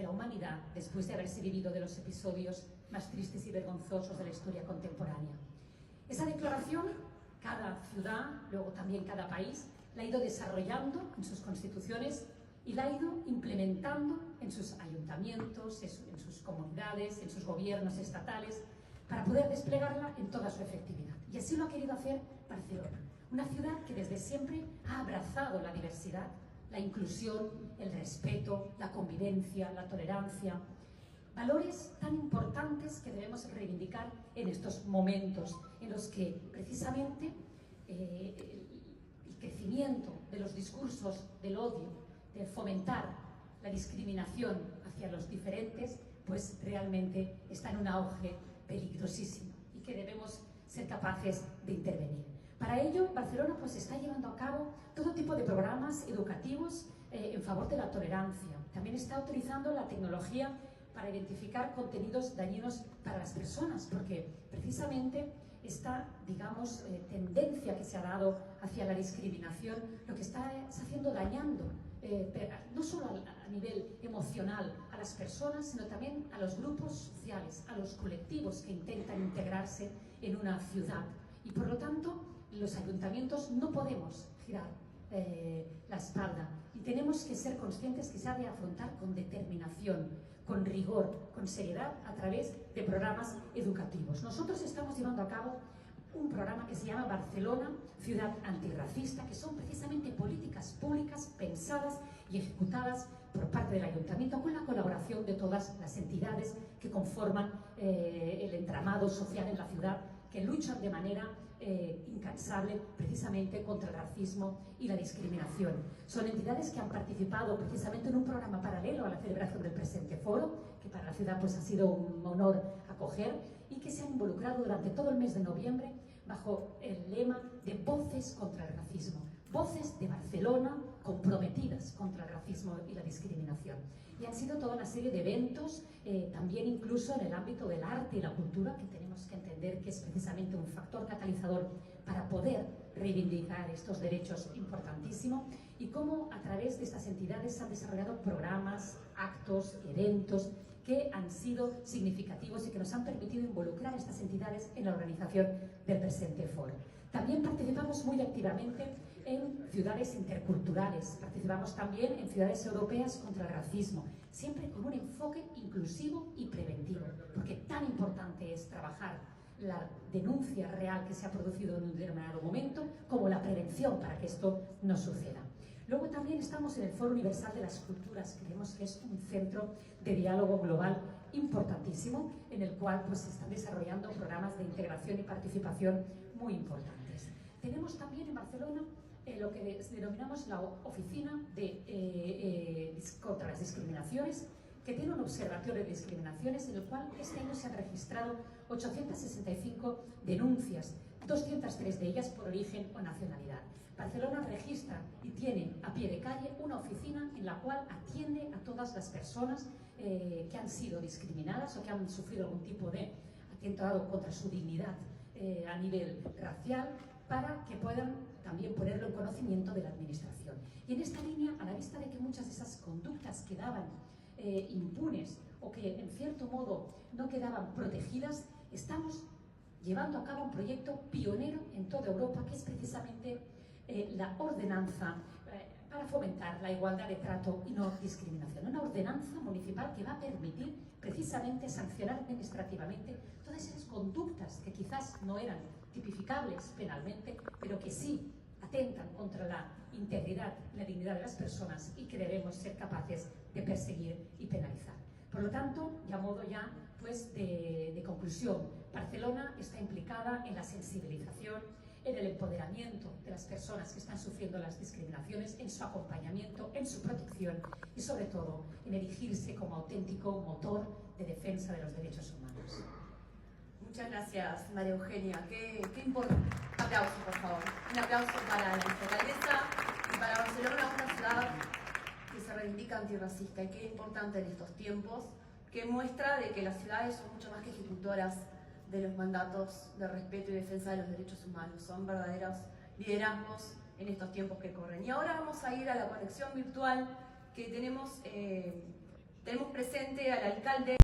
de la humanidad después de haberse vivido de los episodios más tristes y vergonzosos de la historia contemporánea. Esa declaración, cada ciudad, luego también cada país, la ha ido desarrollando en sus constituciones y la ha ido implementando en sus ayuntamientos, en sus comunidades, en sus gobiernos estatales, para poder desplegarla en toda su efectividad. Y así lo ha querido hacer Barcelona, una ciudad que desde siempre ha abrazado la diversidad, la inclusión, el respeto, la convivencia, la tolerancia, valores tan importantes que debemos reivindicar en estos momentos en los que precisamente el crecimiento de los discursos del odio, de fomentar la discriminación hacia los diferentes, pues realmente está en un auge peligrosísimo y que debemos ser capaces de intervenir. Para ello, Barcelona pues está llevando a cabo todo tipo de programas educativos en favor de la tolerancia. También está utilizando la tecnología para identificar contenidos dañinos para las personas, porque precisamente esta, digamos, tendencia que se ha dado hacia la discriminación, lo que está haciendo dañando, no solo a nivel emocional a las personas, sino también a los grupos sociales, a los colectivos que intentan integrarse en una ciudad. Y por lo tanto, los ayuntamientos no podemos girar la espalda y tenemos que ser conscientes que se ha de afrontar con determinación, con rigor, con seriedad a través de programas educativos. Nosotros estamos llevando a cabo un programa que se llama Barcelona, Ciudad Antirracista, que son precisamente políticas públicas pensadas y ejecutadas por parte del Ayuntamiento con la colaboración de todas las entidades que conforman el entramado social en la ciudad, que luchan de manera incansable precisamente contra el racismo y la discriminación. Son entidades que han participado precisamente en un programa paralelo a la celebración del presente foro, que para la ciudad pues ha sido un honor acoger, y que se han involucrado durante todo el mes de noviembre bajo el lema de Voces contra el Racismo. Voces de Barcelona comprometidas contra el racismo y la discriminación. Y han sido toda una serie de eventos, también incluso en el ámbito del arte y la cultura, que tenemos que entender que es precisamente un factor catalizador para poder reivindicar estos derechos importantísimos, y cómo a través de estas entidades se han desarrollado programas, actos, eventos que han sido significativos y que nos han permitido involucrar a estas entidades en la organización del presente foro. También participamos muy activamente en ciudades interculturales, participamos también en ciudades europeas contra el racismo, siempre con un enfoque inclusivo y preventivo, porque tan importante es trabajar la denuncia real que se ha producido en un determinado momento, como la prevención para que esto no suceda. Luego también estamos en el Foro Universal de las Culturas, creemos que es un centro de diálogo global importantísimo, en el cual pues, se están desarrollando programas de integración y participación muy importantes. Tenemos también en Barcelona lo que denominamos la Oficina contra las Discriminaciones, que tiene un observatorio de discriminaciones en el cual este año se han registrado 865 denuncias, 203 de ellas por origen o nacionalidad. Barcelona registra y tiene a pie de calle una oficina en la cual atiende a todas las personas que han sido discriminadas o que han sufrido algún tipo de atentado contra su dignidad a nivel racial, para que puedan también ponerlo en conocimiento de la administración. Y en esta línea, a la vista de que muchas de esas conductas quedaban impunes o que en cierto modo no quedaban protegidas, estamos llevando a cabo un proyecto pionero en toda Europa, que es precisamente la ordenanza para fomentar la igualdad de trato y no discriminación. Una ordenanza municipal que va a permitir precisamente sancionar administrativamente todas esas conductas que quizás no eran tipificables penalmente, pero que sí atentan contra la integridad y la dignidad de las personas y que debemos ser capaces de perseguir y penalizar. Por lo tanto, y a modo ya pues, de conclusión, Barcelona está implicada en la sensibilización, en el empoderamiento de las personas que están sufriendo las discriminaciones, en su acompañamiento, en su protección y sobre todo en erigirse como auténtico motor de defensa de los derechos humanos. Muchas gracias, María Eugenia. Qué importante. Un aplauso, por favor. Un aplauso para la alcaldesa y para Barcelona, una ciudad que se reivindica antirracista, y qué importante en estos tiempos, que muestra de que las ciudades son mucho más que ejecutoras de los mandatos de respeto y defensa de los derechos humanos, son verdaderos liderazgos en estos tiempos que corren. Y ahora vamos a ir a la conexión virtual que tenemos Tenemos presente al alcalde